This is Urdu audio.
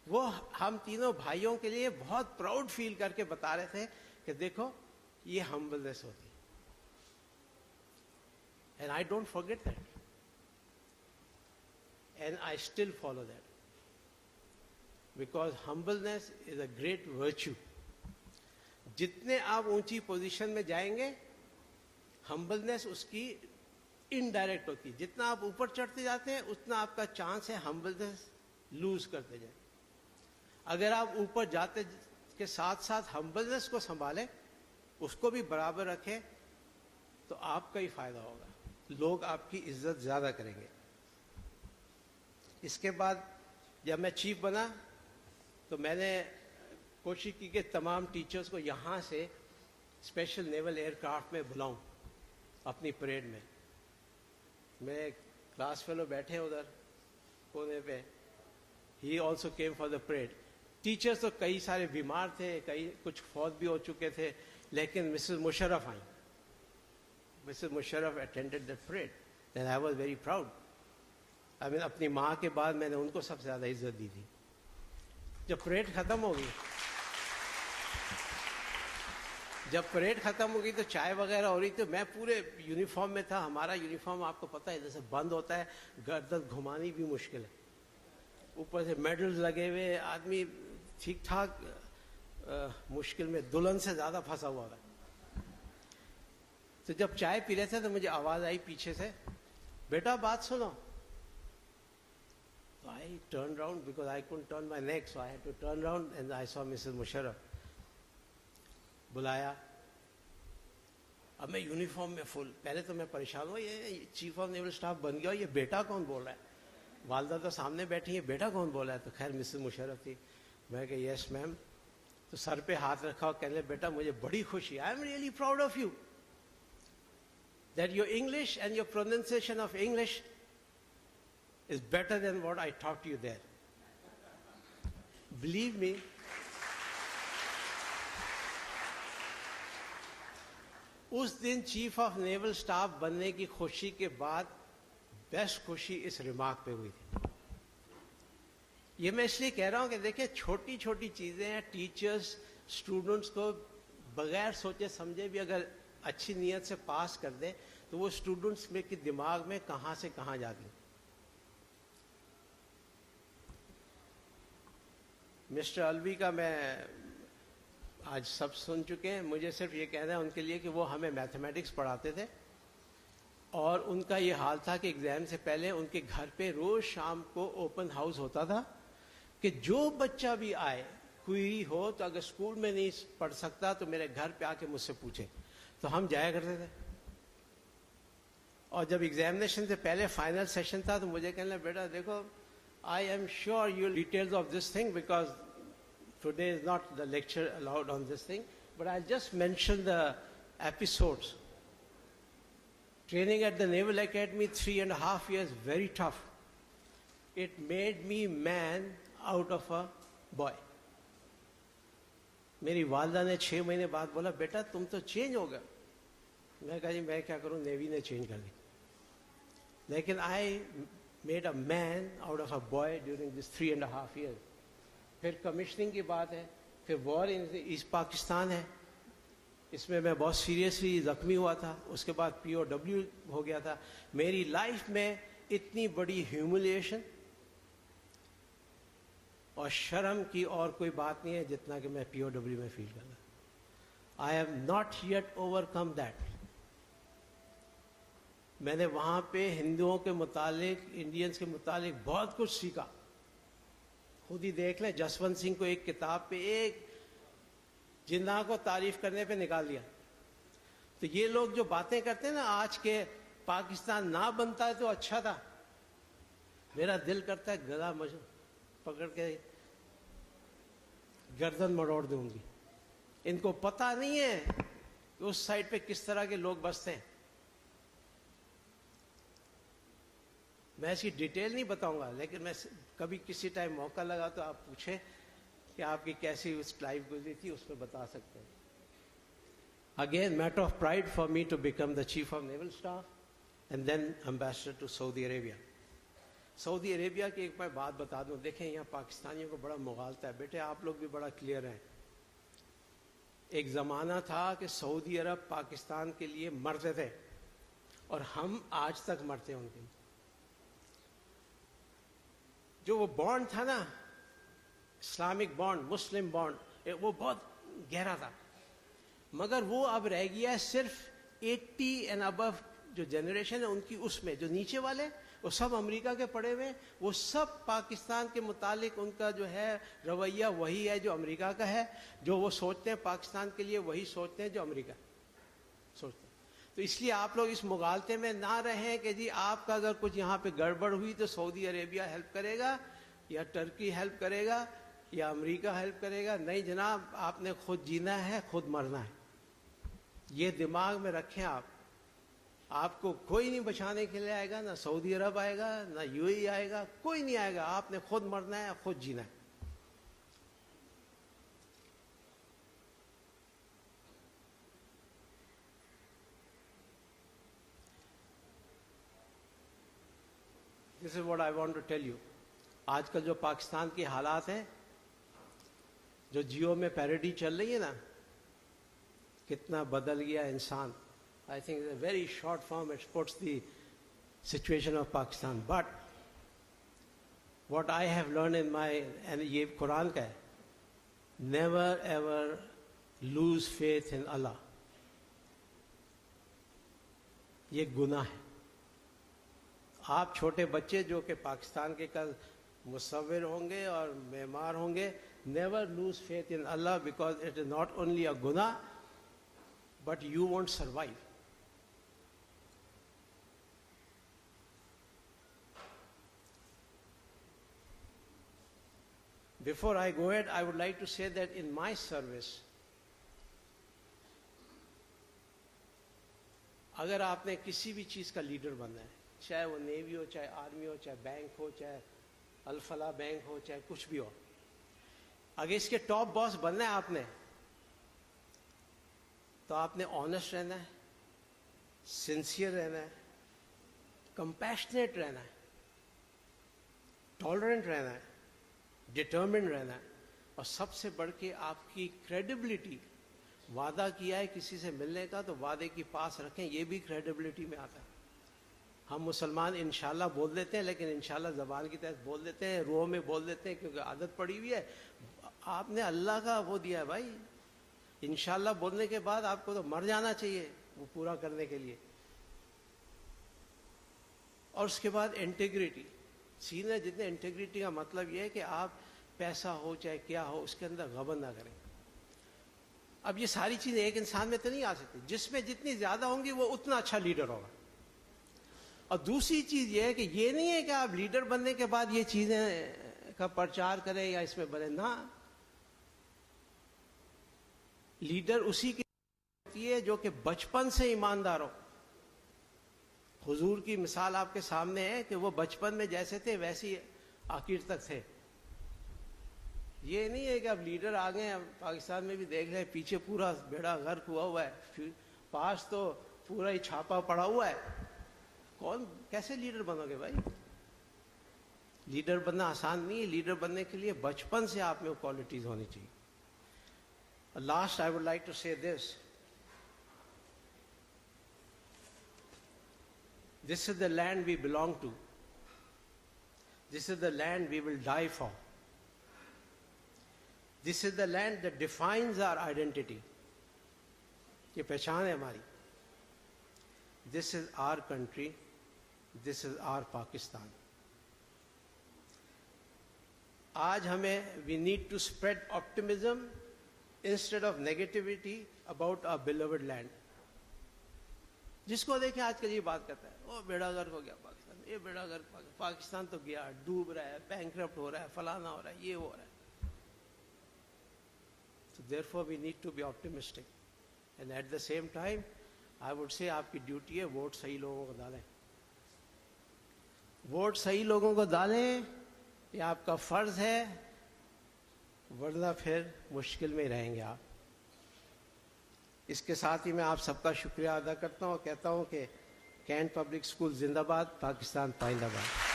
وہ ہم تینوں بھائیوں کے لیے بہت پراؤڈ فیل کر کے بتا رہے تھے کہ دیکھو یہ ہمبلنس ہوتی. And I don't forget that, and I still follow that, because humbleness is a great virtue. جتنے آپ اونچی پوزیشن میں جائیں گے ہمبلنس اس کی انڈائریکٹ ہوتی ہے. جتنا آپ اوپر چڑھتے جاتے ہیں اتنا آپ کا چانس ہے ہمبلنس لوز کرتے جائیں. اگر آپ اوپر جاتے کے ساتھ ساتھ ہمبلنس کو سنبھالیں, اس کو بھی برابر رکھیں, تو آپ کا ہی فائدہ ہوگا, لوگ آپ کی عزت زیادہ کریں گے. اس کے بعد جب میں چیف بنا تو میں نے کوشش کی کہ تمام ٹیچرز کو یہاں سے اسپیشل نیول ایئر کرافٹ میں بلاؤں اپنی پریڈ میں. میرے کلاس فیلو بیٹھے ادھر کونے پہ, he also came for the parade. Teachers تو کئی سارے بیمار تھے, کچھ فوت بھی ہو چکے تھے, لیکن مسز مشرف آئیں. Mrs Musharraf attended the parade and I was very proud. اپنی ماں کے بعد میں نے ان کو سب سے زیادہ عزت دی تھی. جب پریڈ ختم ہو گئی تو چائے وغیرہ ہو رہی تھی, میں پورے یونیفارم میں تھا. ہمارا یونیفارم آپ کو پتہ ہے جیسے بند ہوتا ہے, گردن گھمانی بھی مشکل ہے, اوپر سے میڈلز لگے ہوئے, آدمی ٹھیک ٹھاک مشکل میں, دلہن سے زیادہ پھنسا ہوا تھا. تو جب چائے پی رہے تھے تو مجھے آواز آئی پیچھے سے, بیٹا بات سنو. So I turned around because I couldn't turn my neck, so I had to turn around and I saw Mrs. Musharraf. بلایا. اب میں یونیفارم میں فل, پہلے تو میں پریشان ہوا, یہ چیف آف نیول اسٹاف بن گیا, یہ بیٹا کون بول رہا ہے. والدہ تو سامنے بیٹھی ہے, بیٹا کون بول رہا ہے. تو خیر مسز مشرف تھی. میں کہ یس میم. تو سر پہ ہاتھ رکھا اور کہنے بیٹا مجھے بڑی خوشی, I am really proud of you that your English and your pronunciation of English is better than what I taught you there. Believe me, اس دن چیف آف نیول اسٹاف بننے کی خوشی کے بعد بیسٹ خوشی اس ریمارک پہ ہوئی تھی. یہ میں اس لیے کہہ رہا ہوں کہ دیکھیں چھوٹی چھوٹی چیزیں ہیں, ٹیچرز اسٹوڈنٹس کو بغیر سوچے سمجھے بھی اگر اچھی نیت سے پاس کر دیں تو وہ اسٹوڈنٹس میں کے دماغ میں کہاں سے کہاں جاتی. مسٹر الوی کا میں آج سب سن چکے ہیں, مجھے صرف یہ کہنا ہے ان کے لیے کہ وہ ہمیں میتھمیٹکس پڑھاتے تھے, اور ان کا یہ حال تھا کہ ایگزام سے پہلے ان کے گھر پہ روز شام کو اوپن ہاؤس ہوتا تھا کہ جو بچہ بھی آئے کوئی ہو تو اگر اسکول میں نہیں پڑھ سکتا تو میرے گھر پہ آ کے مجھ سے پوچھے. تو ہم جایا کرتے تھے, اور جب ایگزامینیشن سے پہلے فائنل سیشن تھا تو مجھے کہنا بیٹا دیکھو I am sure you'll details of this thing because today is not the lecture allowed on this thing, but I'll just mention the episodes. Training at the Naval Academy 3.5 years, very tough. It made me man out of a boy. میری والدہ نے 6 مہینے بعد بولا بیٹا تم تو چینج ہو گئے. میں کہا جی میں کیا کروں, نیوی نے چینج کر دی. لیکن I made a man out of a boy during this 3.5 years. پھر کمیشننگ کی بات ہے, پھر وار ان ایسٹ پاکستان ہے, اس میں میں بہت سیریسلی زخمی ہوا تھا, اس کے بعد POW ہو گیا تھا. میری لائف میں اتنی بڑی ہیوملیشن اور شرم کی اور کوئی بات نہیں ہے جتنا کہ میں POW میں فیل کرتا. I have not yet overcome that. میں نے وہاں پہ ہندوؤں کے متعلق, انڈینس کے متعلق بہت کچھ سیکھا. خود ہی دیکھ لیں, جسونت سنگھ کو ایک کتاب پہ ایک جناح کو تعریف کرنے پہ نکال دیا. تو یہ لوگ جو باتیں کرتے ہیں نا آج کے پاکستان نہ بنتا ہے تو اچھا تھا, میرا دل کرتا ہے گلا پکڑ کے گردن مروڑ دوں گی. ان کو پتہ نہیں ہے کہ اس سائڈ پہ کس طرح کے لوگ بستے ہیں. میں ایسی ڈیٹیل نہیں بتاؤں گا, لیکن میں کبھی کسی ٹائم موقع لگا تو آپ پوچھیں کہ آپ کی کیسی اس لائف گزری تھی, اس میں بتا سکتے ہیں. Again matter of pride for me to become the chief of naval staff and then ambassador to Saudi Arabia. Saudi Arabia کی ایک میں بات بتا دوں. دیکھیں یہاں پاکستانیوں کو بڑا مغالطہ ہے. بیٹے آپ لوگ بھی بڑا کلیئر ہیں. ایک زمانہ تھا کہ سعودی عرب پاکستان کے لیے مرتے تھے اور ہم آج تک مرتے ہیں ان کے لیے. جو وہ بانڈ تھا نا, اسلامک بانڈ, مسلم بانڈ, وہ بہت گہرا تھا, مگر وہ اب رہ گیا ہے صرف 80 اینڈ ابو جو جنریشن ہے ان کی. اس میں جو نیچے والے وہ سب امریکہ کے پڑے ہوئے, وہ سب پاکستان کے متعلق ان کا جو ہے رویہ وہی ہے جو امریکہ کا ہے. جو وہ سوچتے ہیں پاکستان کے لیے وہی سوچتے ہیں جو امریکہ سوچتے ہیں. تو اس لیے آپ لوگ اس مغالطے میں نہ رہیں کہ جی آپ کا اگر کچھ یہاں پہ گڑبڑ ہوئی تو سعودی عربیہ ہیلپ کرے گا یا ٹرکی ہیلپ کرے گا یا امریکہ ہیلپ کرے گا. نہیں جناب, آپ نے خود جینا ہے, خود مرنا ہے. یہ دماغ میں رکھیں آپ. آپ کو کوئی نہیں بچانے کے لیے آئے گا, نہ سعودی عرب آئے گا, نہ یو اے ای آئے گا, کوئی نہیں آئے گا. آپ نے خود مرنا ہے, خود جینا ہے. This is what I want to tell you. آج کل جو پاکستان کی حالات ہیں, جو جیو میں پیروڈی چل رہی ہے نا, کتنا بدل گیا انسان. I think it's a very short form, it puts the situation of Pakistan. But what I have learned in my, and یہ قرآن کا ہے, never ever lose faith in Allah. یہ گناہ ہے. آپ چھوٹے بچے جو کہ پاکستان کے کل مصور ہوں گے اور معمار ہوں گے, never lose faith in Allah because it is not only a guna but you won't survive. Before I go ahead, I would like to say that in my service, اگر آپ نے کسی بھی چیز کا لیڈر بننا ہے, چاہے وہ نیوی ہو, چاہے آرمی ہو, چاہے بینک ہو, چاہے الفلاح بینک ہو, چاہے کچھ بھی ہو, اگر اس کے ٹاپ باس بننا ہے آپ نے, تو آپ نے آنیسٹ رہنا ہے, سنسیئر رہنا ہے, کمپیشنیٹ رہنا ہے, ٹالرنٹ رہنا ہے, ڈٹرمنڈ رہنا ہے, اور سب سے بڑھ کے آپ کی کریڈیبلٹی. وعدہ کیا ہے کسی سے ملنے کا تو وعدے کی پاس رکھیں, یہ بھی کریڈیبلٹی میں آتا ہے. ہم مسلمان انشاءاللہ بول دیتے ہیں, لیکن انشاءاللہ زبان کی تحت بول دیتے ہیں, روح میں بول دیتے ہیں کیونکہ عادت پڑی ہوئی ہے. آپ نے اللہ کا وہ دیا ہے بھائی, انشاءاللہ بولنے کے بعد آپ کو تو مر جانا چاہیے وہ پورا کرنے کے لیے. اور اس کے بعد انٹیگریٹی. سیدھے جتنے انٹیگریٹی کا مطلب یہ ہے کہ آپ پیسہ ہو چاہے کیا ہو اس کے اندر غبن نہ کریں. اب یہ ساری چیزیں ایک انسان میں تو نہیں آ سکتی, جس میں جتنی زیادہ ہوں گی وہ اتنا اچھا لیڈر ہوگا. اور دوسری چیز یہ ہے کہ یہ نہیں ہے کہ آپ لیڈر بننے کے بعد یہ چیزیں کا پرچار کریں یا اس میں بنے نہ. لیڈر اسی کی ہوتی ہے جو کہ بچپن سے ایماندار ہو. حضور کی مثال آپ کے سامنے ہے کہ وہ بچپن میں جیسے تھے ویسے آخر تک تھے. یہ نہیں ہے کہ اب لیڈر آ گئے. پاکستان میں بھی دیکھ رہے پیچھے پورا بیڑا غرق ہوا ہے, پاس تو پورا ہی چھاپا پڑا ہوا ہے. کون کیسے لیڈر بنو گے بھائی؟ لیڈر بننا آسان نہیں ہے. لیڈر بننے کے لیے بچپن سے آپ میں وہ کوالٹیز ہونی چاہیے. Last I would like to say this is the land we belong to. This is the land we will die for. This is the land that defines our identity. یہ پہچان ہے ہماری. This is our country. This is our Pakistan. آج ہمیں we need to spread optimism instead of negativity about our beloved land. جس کو دیکھیں آج کل یہ بات کرتا ہے, وہ بیڑا غرق ہو گیا پاکستان, یہ بیڑا غرق, پاکستان تو گیا, ڈوب رہا ہے, بینکرپٹ ہو رہا ہے, فلانا ہو رہا ہے, یہ ہو رہا ہے. So therefore we need to be optimistic. And at the same time, I would say آپ کی ڈیوٹی ہے ووٹ صحیح لوگوں کو ڈالیں. ووٹ صحیح لوگوں کو ڈالیں, یہ آپ کا فرض ہے, ورنہ پھر مشکل میں رہیں گے آپ. اس کے ساتھ ہی میں آپ سب کا شکریہ ادا کرتا ہوں اور کہتا ہوں کہ کینٹ پبلک اسکول زندہ باد, پاکستان پائندہ باد.